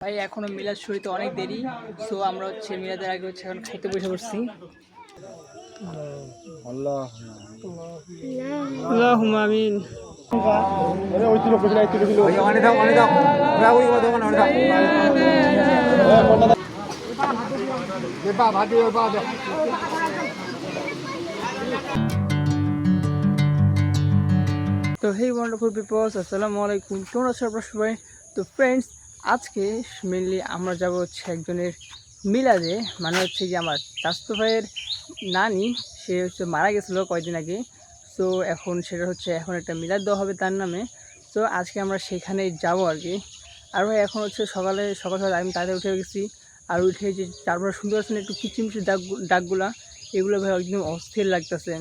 ভাই এখনো মিলাদ শুরুতে অনেক দেরি, সো আমরা হচ্ছে মিলাদের আগে হচ্ছে এখন খাইতে বসে পড়ছি। আল্লাহুম্মা আমিন। তো হে ওয়ান্ডারফুল পিপলস, আসসালামু আলাইকুম, কেমন আছো আপনারা সবাই? তো ফ্রেন্ডস, আজকে মেনলি আমরা যাব হচ্ছে একজনের মিলাদে, মানে হচ্ছে কি আমার চাচাতো ভাইয়ের নানি, সে হচ্ছে মারা গেছিলো কয়েকদিন আগে। সো এখন সেটা হচ্ছে এখন একটা মিলাদ দেওয়া হবে তার নামে। সো আজকে আমরা সেখানে যাব আর কি। আর ভাই এখন হচ্ছে সকাল সকাল আমি তাড়াতাড়ি উঠে গেছি। আর উঠে যে তারপরে শুনতে পাচ্ছেন একটু কিচিমিচি ডাকগুলা, এগুলো ভাই একদম অস্থির লাগতেছে।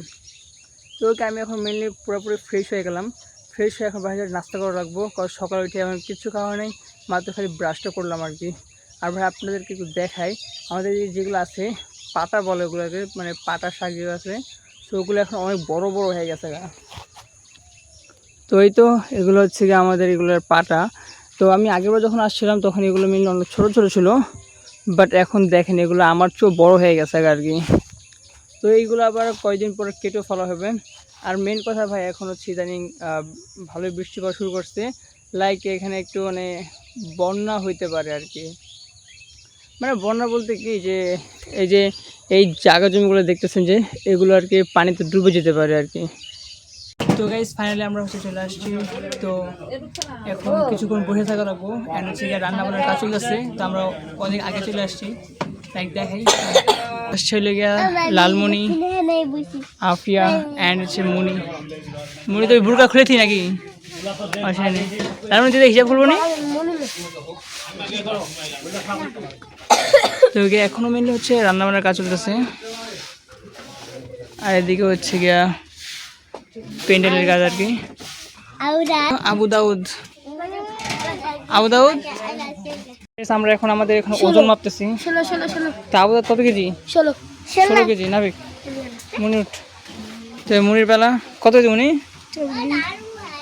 তো ওকে আমি এখন মেনলি পুরোপুরি ফ্রেশ হয়ে গেলাম। ফ্রেশ হয়ে এখন বাইরে নাস্তা করে রাখবো, কারণ সকালে উঠে এখন কিছু খাওয়া নেই, মাত্র খালি ব্রাশটা করলাম আর কি। আর ভাই আপনাদেরকে একটু দেখাই, আমাদের যেগুলো আছে পাতা বলে ওগুলোকে, মানে পাতা শাক যেগুলো আছে, তো ওগুলো এখন অনেক বড় বড় হয়ে গেছে গা। তো এই তো এগুলো হচ্ছে গিয়ে আমাদের এগুলোর পাতা। তো আমি আগেরবার যখন আসছিলাম তখন এগুলো মেনলি অনেক ছোটো ছোটো ছিল, বাট এখন দেখেন এগুলো আমার চেয়েও বড় হয়ে গেছে আর কি। তো এইগুলো আবার কয়েকদিন পরে কেটেও ফেলা হবে। আর মেন কথা ভাই এখন হচ্ছে ইদানিং ভালোই বৃষ্টি পড়া শুরু করছে, লাইক এখানে একটু মানে বন্যা হইতে পারে আর কি। মানে বন্যা বলতে কি, যে এই যে এই জায়গা জমিগুলো দেখতেছেন যে এগুলো আর কি পানিতে ডুবে যেতে পারে আর কি। তো গাইজ ফাইনালি আমরা হচ্ছে চলে আসছি। তো এখন কিছুক্ষণ বসে থাকা লাগবো, অ্যান্ড হচ্ছে রান্না বান্নার কাজ চলতেছে। তো আমরা অনেক আগে চলে আসছি, লাইক দেখাই আসছে গিয়া লালমণি, আফিয়া অ্যান্ড হচ্ছে মুনি। মুনি তো বুড়কা খুলেছি নাকি? আসেনি লালমণি, দিদি হিসাব খুলবো নি। তো এখনো মেনলি হচ্ছে রান্নাবান্নার কাজ চলতেছে। আর এদিকে হচ্ছে গিয়া প্যান্ডেলের কাজ আর কি। আবু দাউদ আমরা এখন আমাদের এখন ওজন মাপতেছি। তা আবু দাউদ কত কেজি? 16 কেজি। নাবিক মুনির, তো মুনির বেলা কত কেজি? মুনি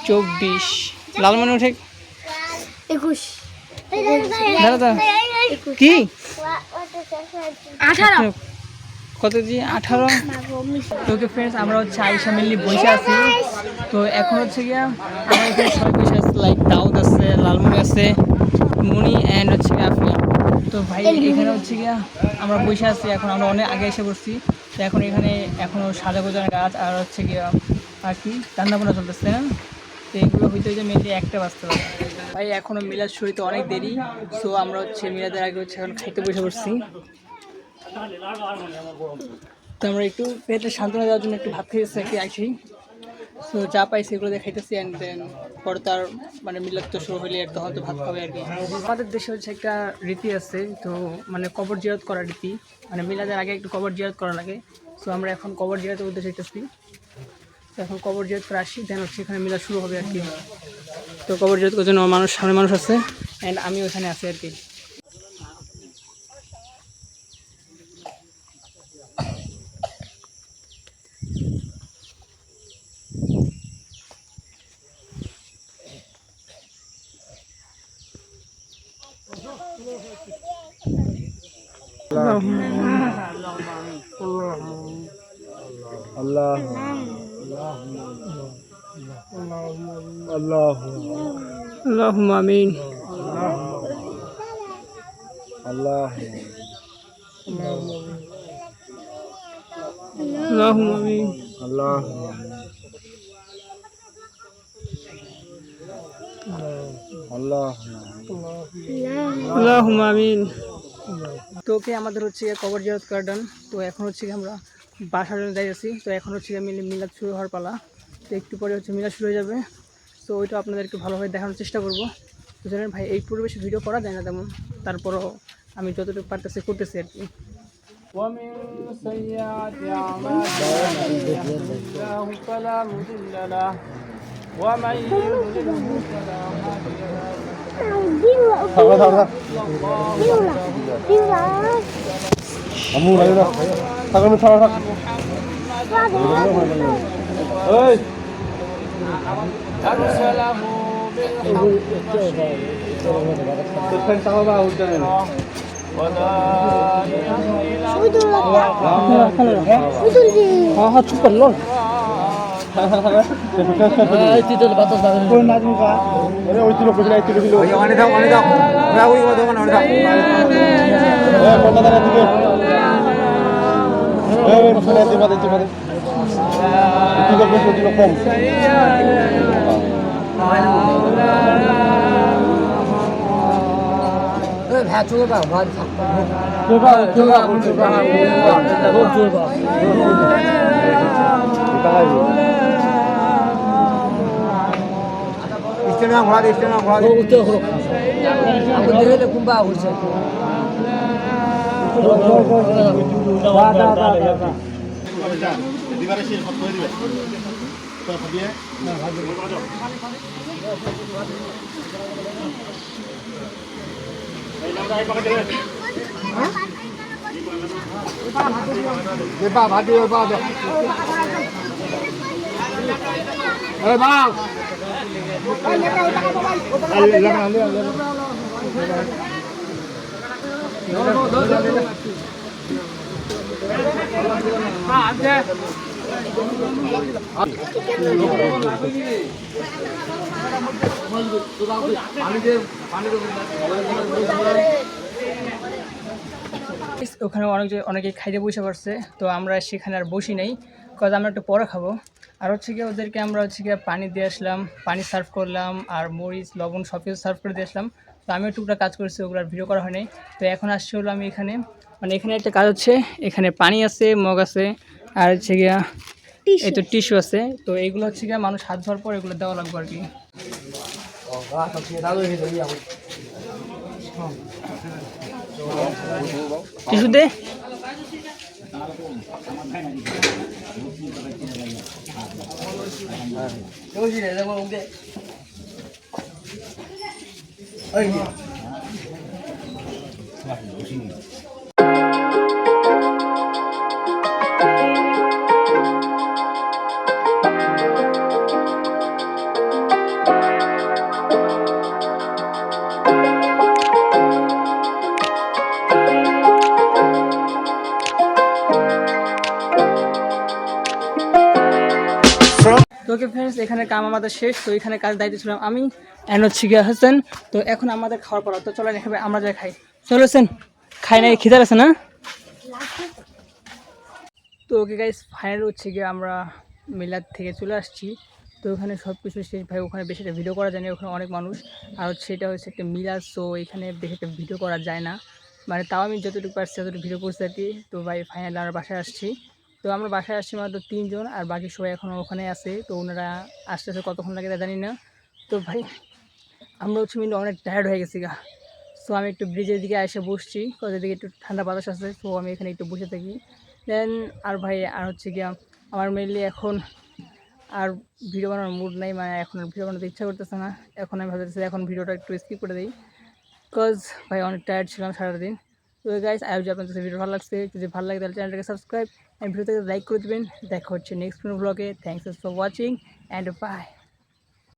24। লালমনি উঠে 21। কি 18 কত কেজি? 18। ওকে ফ্রেন্ডস, আমরা হচ্ছে আইসা মেনলি বসে আছি। তো এখন হচ্ছে গিয়া আমার এখানে সবাই বসে আছে, লাইক দাউদ আছে, লালমনি আছে, মুনি অ্যান্ড হচ্ছে আফিয়া। তো ভাই এখানে হচ্ছে গিয়া আমরা বসে আছি, এখন আমরা অনেক আগে এসে বসছি। তো এখন এখানে এখনও সাজা গোজার গাছ আর হচ্ছে গিয়া আর কি রান্নাবান্না চলতেছে। তো এইগুলো হইতে হইতে মেনলি 1টা বাজতে পারে। ভাই এখনও মিলাদ শুরুতে অনেক দেরি, সো আমরা হচ্ছে মিলাদের আগে হচ্ছে এখন খাইতে বসে পড়ছি। তো আমরা একটু পেটে সান্ত্বনা দেওয়ার জন্য একটু ভাত খেয়েছি আর কি আইসি। সো যা পাই সেগুলো দিয়ে খাইতেছি, অ্যান্ড দেন পরে তার মানে মিলাদ তো শুরু হলে তখন তো ভাত খাবে আর কি। আমাদের দেশে হচ্ছে একটা রীতি আছে, তো মানে কবর জিয়ারত করার রীতি, মানে মিলাদের আগে একটু কবর জিয়ারত করা লাগে। সো আমরা এখন কবর জিয়ারতের উদ্দেশ্যে যেতেছি। তো এখন কবর জিয়ারত করে আসি, দেন হচ্ছে এখানে মিলাদ শুরু হবে আর কি। তো কবর জিয়ারত করার জন্য সামনে মানুষ আছে, অ্যান্ড আমি ওখানে আছি আর কি। اللهم آمين. اللهم آمين. اللهم آمين. তো ওকে আমাদের হচ্ছে কবর জিয়ারত করা ডান। তো এখন হচ্ছে আমরা বাসার জন্য যাইতেছি। তো এখন হচ্ছে মিলাদ শুরু হওয়ার পালা। তো একটু পরে হচ্ছে মিলাদ শুরু হয়ে যাবে। তো ওইটা আপনাদেরকে ভালোভাবে দেখানোর চেষ্টা করবো। তো জানেন ভাই এই পরিবেশে ভিডিও করা যায় না তেমন, তারপরও আমি যতটুকু পারতেছি করতেছি আর কি। ومن سيئات أعمالنا من يهده الله فلا مضل له ومن يضلله فلا هادي له. أرسله بالحق بشيرا हाँ चुप कर लो ওখানে অনেকে খাইতে বসে পড়ছে, তো আমরা সেখানে আর বসি নাই, কারণ আমরা একটু পরে খাবো। আর হচ্ছে গিয়ে ওদেরকে আমরা হচ্ছে গিয়ে পানি দিয়ে আসলাম, পানি সার্ভ করলাম, আর মরিচ লবণ সব কিছু সার্ভ করে দিয়ে আসলাম। তো আমিও টুকটাক কাজ করছি, ওগুলো ভিডিও করা হয়নি। তো এখন আসছে হলো আমি এখানে, মানে এখানে একটা কাজ হচ্ছে, এখানে পানি আছে, মগ আছে, আর হচ্ছে গিয়া এই তো টিস্যু আছে। তো এইগুলো হচ্ছে গিয়ে মানুষ হাত ধোয়ার পর এগুলো দেওয়া লাগবে আর কি। টিস্যু দে। তো ওকে ফ্রেন্ডস, এখানে কাম আমাদের শেষ। তো এখানে কাজ দায়িত্ব ছিলাম আমি, অ্যান্ড হচ্ছে গিয়া হাসান। তো এখন আমাদের খাওয়ার পর, তো চলেন এখানে আমরা যাই খাই। চলেছেন খাই নাই, খিদার আছে না? তো ওকে গাইস, ফাইনাল হচ্ছে গিয়ে আমরা মিলাদ থেকে চলে আসছি। তো ওখানে সব কিছু শেষ ভাই, ওখানে বেশি একটা ভিডিও করা যায় না, ওখানে অনেক মানুষ। আর হচ্ছে এটা হচ্ছে একটা মিলাদ, সো এখানে বেশি একটা ভিডিও করা যায় না, মানে তাও আমি যতটুকু পারছি ততটুকু ভিডিও করছি আর কি। তো ভাই ফাইনাল আমরা বাসায় আসছি। তো আমরা বাসায় আসছি মাত্র 3 জন, আর বাকি সবাই এখনও ওখানে আছে। তো ওনারা আস্তে আস্তে কতক্ষণ লাগে তা জানি না। তো ভাই আমরা হচ্ছে মিলে অনেক টায়ার্ড হয়ে গেছি গা। সো আমি একটু ব্রিজের দিকে এসে বসছি, কলের দিকে একটু ঠান্ডা বাতাস আছে, সো আমি এখানে একটু বসে থাকি। দেন আর ভাই আর হচ্ছে গিয়া আমার মেনলি এখন আর ভিডিও বানানোর মুড নাই, মানে এখন আর ভিডিও বানাতে ইচ্ছা করতেছে না। এখন আমি ভাবতেছি এখন ভিডিওটা একটু স্কিপ করে দিই, বিকজ ভাই অনেক টায়ার্ড ছিলাম সারাদিন। তো গাইস, আই হোপ যে আপনাদের ভিডিও ভালো লাগছে। যদি ভালো লাগে তাহলে চ্যানেলটাকে সাবস্ক্রাইব অ্যান্ড ভিডিওটাকে লাইক করে দেবেন। দেখা হচ্ছে নেক্সট কোনো ব্লগে। Thanks for watching and by.